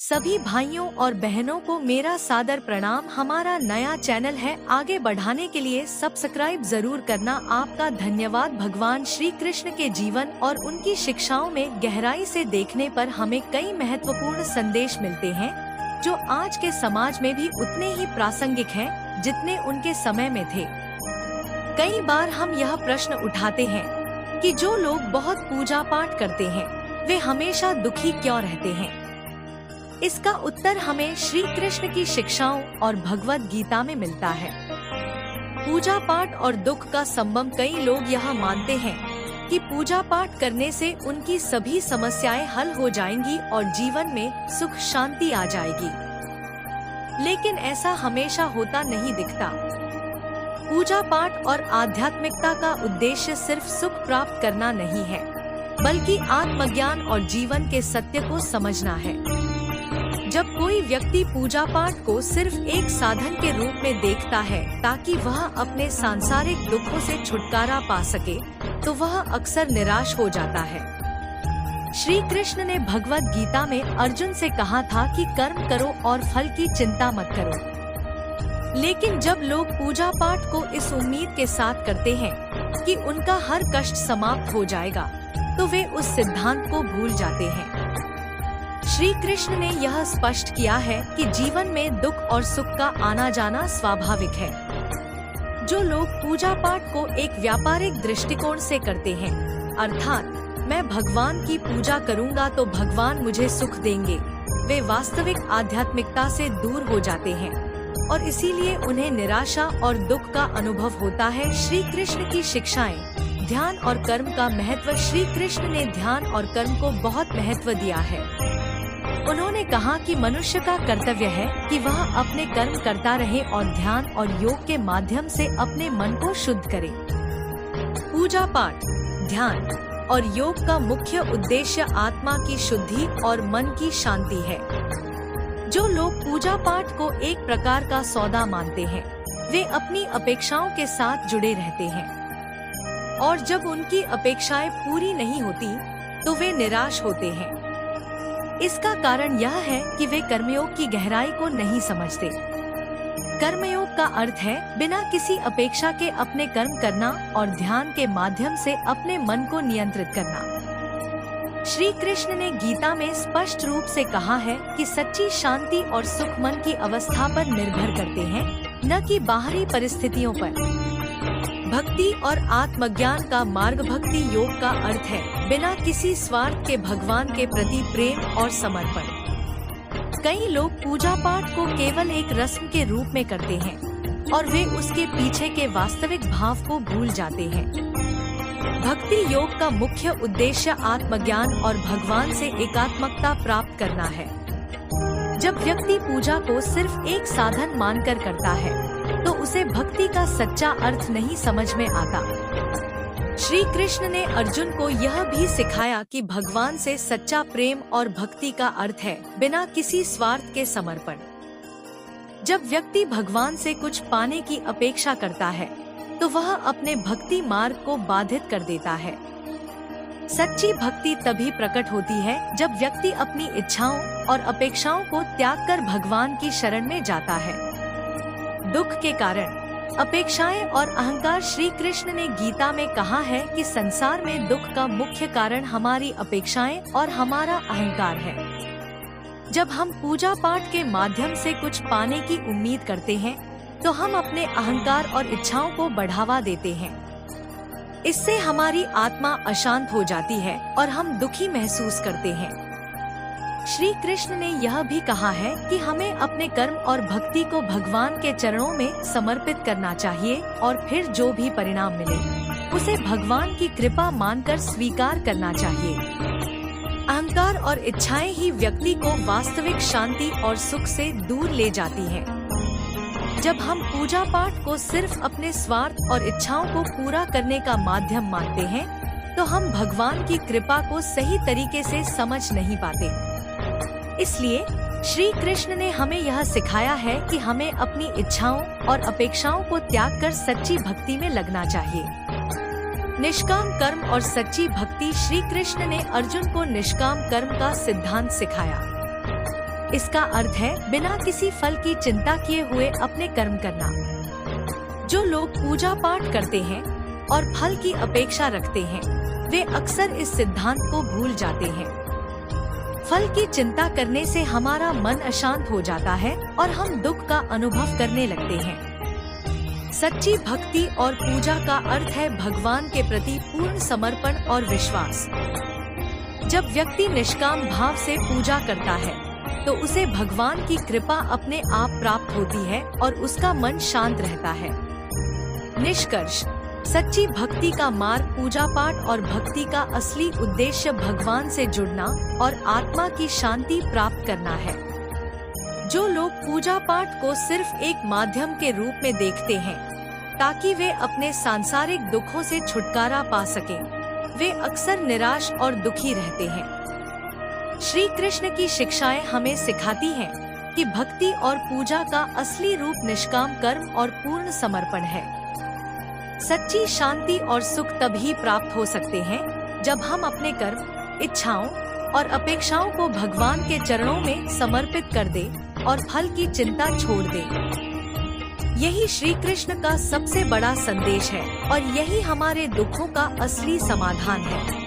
सभी भाइयों और बहनों को मेरा सादर प्रणाम। हमारा नया चैनल है, आगे बढ़ाने के लिए सब्सक्राइब जरूर करना। आपका धन्यवाद। भगवान श्री कृष्ण के जीवन और उनकी शिक्षाओं में गहराई से देखने पर हमें कई महत्वपूर्ण संदेश मिलते हैं, जो आज के समाज में भी उतने ही प्रासंगिक हैं, जितने उनके समय में थे। कई बार हम यह प्रश्न उठाते हैं कि जो लोग बहुत पूजा पाठ करते हैं, वे हमेशा दुखी क्यों रहते हैं? इसका उत्तर हमें श्री कृष्ण की शिक्षाओं और भगवत गीता में मिलता है। पूजा पाठ और दुख का संबंध। कई लोग यह मानते हैं कि पूजा पाठ करने से उनकी सभी समस्याएं हल हो जाएंगी और जीवन में सुख शांति आ जाएगी, लेकिन ऐसा हमेशा होता नहीं दिखता। पूजा पाठ और आध्यात्मिकता का उद्देश्य सिर्फ सुख प्राप्त करना नहीं है, बल्कि आत्मज्ञान और जीवन के सत्य को समझना है। जब कोई व्यक्ति पूजा पाठ को सिर्फ एक साधन के रूप में देखता है ताकि वह अपने सांसारिक दुखों से छुटकारा पा सके, तो वह अक्सर निराश हो जाता है। श्री कृष्ण ने भगवत गीता में अर्जुन से कहा था कि कर्म करो और फल की चिंता मत करो। लेकिन जब लोग पूजा पाठ को इस उम्मीद के साथ करते हैं कि उनका हर कष्ट समाप्त हो जाएगा, तो वे उस सिद्धांत को भूल जाते हैं। श्री कृष्ण ने यह स्पष्ट किया है कि जीवन में दुख और सुख का आना जाना स्वाभाविक है। जो लोग पूजा पाठ को एक व्यापारिक दृष्टिकोण से करते हैं, अर्थात मैं भगवान की पूजा करूंगा तो भगवान मुझे सुख देंगे, वे वास्तविक आध्यात्मिकता से दूर हो जाते हैं और इसीलिए उन्हें निराशा और दुख का अनुभव होता है। श्री कृष्ण की शिक्षाएं, ध्यान और कर्म का महत्व। श्री कृष्ण ने ध्यान और कर्म को बहुत महत्व दिया है। उन्होंने कहा कि मनुष्य का कर्तव्य है कि वह अपने कर्म करता रहे और ध्यान और योग के माध्यम से अपने मन को शुद्ध करे। पूजा पाठ, ध्यान और योग का मुख्य उद्देश्य आत्मा की शुद्धि और मन की शांति है। जो लोग पूजा पाठ को एक प्रकार का सौदा मानते हैं, वे अपनी अपेक्षाओं के साथ जुड़े रहते हैं और जब उनकी अपेक्षाएं पूरी नहीं होती तो वे निराश होते हैं। इसका कारण यह है कि वे कर्मयोग की गहराई को नहीं समझते। कर्मयोग का अर्थ है बिना किसी अपेक्षा के अपने कर्म करना और ध्यान के माध्यम से अपने मन को नियंत्रित करना। श्री कृष्ण ने गीता में स्पष्ट रूप से कहा है कि सच्ची शांति और सुख मन की अवस्था पर निर्भर करते हैं, न कि बाहरी परिस्थितियों पर। भक्ति और आत्मज्ञान का मार्ग। भक्ति योग का अर्थ है बिना किसी स्वार्थ के भगवान के प्रति प्रेम और समर्पण। कई लोग पूजा पाठ को केवल एक रस्म के रूप में करते हैं और वे उसके पीछे के वास्तविक भाव को भूल जाते हैं। भक्ति योग का मुख्य उद्देश्य आत्मज्ञान और भगवान से एकात्मकता प्राप्त करना है। जब व्यक्ति पूजा को सिर्फ एक साधन मानकर करता है, तो उसे भक्ति का सच्चा अर्थ नहीं समझ में आता। श्री कृष्ण ने अर्जुन को यह भी सिखाया कि भगवान से सच्चा प्रेम और भक्ति का अर्थ है बिना किसी स्वार्थ के समर्पण। जब व्यक्ति भगवान से कुछ पाने की अपेक्षा करता है, तो वह अपने भक्ति मार्ग को बाधित कर देता है। सच्ची भक्ति तभी प्रकट होती है जब व्यक्ति अपनी इच्छाओं और अपेक्षाओं को त्याग कर भगवान की शरण में जाता है। दुख के कारण, अपेक्षाएं और अहंकार। श्री कृष्ण ने गीता में कहा है कि संसार में दुख का मुख्य कारण हमारी अपेक्षाएं और हमारा अहंकार है। जब हम पूजा पाठ के माध्यम से कुछ पाने की उम्मीद करते हैं, तो हम अपने अहंकार और इच्छाओं को बढ़ावा देते हैं। इससे हमारी आत्मा अशांत हो जाती है और हम दुखी महसूस करते हैं। श्री कृष्ण ने यह भी कहा है कि हमें अपने कर्म और भक्ति को भगवान के चरणों में समर्पित करना चाहिए और फिर जो भी परिणाम मिले, उसे भगवान की कृपा मानकर स्वीकार करना चाहिए। अहंकार और इच्छाएं ही व्यक्ति को वास्तविक शांति और सुख से दूर ले जाती हैं। जब हम पूजा पाठ को सिर्फ अपने स्वार्थ और इच्छाओं को पूरा करने का माध्यम मानते हैं, तो हम भगवान की कृपा को सही तरीके से समझ नहीं पाते। इसलिए श्री कृष्ण ने हमें यह सिखाया है कि हमें अपनी इच्छाओं और अपेक्षाओं को त्याग कर सच्ची भक्ति में लगना चाहिए। निष्काम कर्म और सच्ची भक्ति। श्री कृष्ण ने अर्जुन को निष्काम कर्म का सिद्धांत सिखाया। इसका अर्थ है बिना किसी फल की चिंता किए हुए अपने कर्म करना। जो लोग पूजा पाठ करते हैं और फल की अपेक्षा रखते हैं, वे अक्सर इस सिद्धांत को भूल जाते हैं। फल की चिंता करने से हमारा मन अशांत हो जाता है और हम दुख का अनुभव करने लगते हैं। सच्ची भक्ति और पूजा का अर्थ है भगवान के प्रति पूर्ण समर्पण और विश्वास। जब व्यक्ति निष्काम भाव से पूजा करता है, तो उसे भगवान की कृपा अपने आप प्राप्त होती है और उसका मन शांत रहता है। निष्कर्ष, सच्ची भक्ति का मार्ग पूजा पाठ और भक्ति का असली उद्देश्य भगवान से जुड़ना और आत्मा की शांति प्राप्त करना है। जो लोग पूजा पाठ को सिर्फ एक माध्यम के रूप में देखते हैं ताकि वे अपने सांसारिक दुखों से छुटकारा पा सकें, वे अक्सर निराश और दुखी रहते हैं। श्री कृष्ण की शिक्षाएं हमें सिखाती हैं कि भक्ति और पूजा का असली रूप निष्काम कर्म और पूर्ण समर्पण है। सच्ची शांति और सुख तभी प्राप्त हो सकते हैं जब हम अपने कर्म, इच्छाओं और अपेक्षाओं को भगवान के चरणों में समर्पित कर दें और फल की चिंता छोड़ दें। यही श्री कृष्ण का सबसे बड़ा संदेश है और यही हमारे दुखों का असली समाधान है।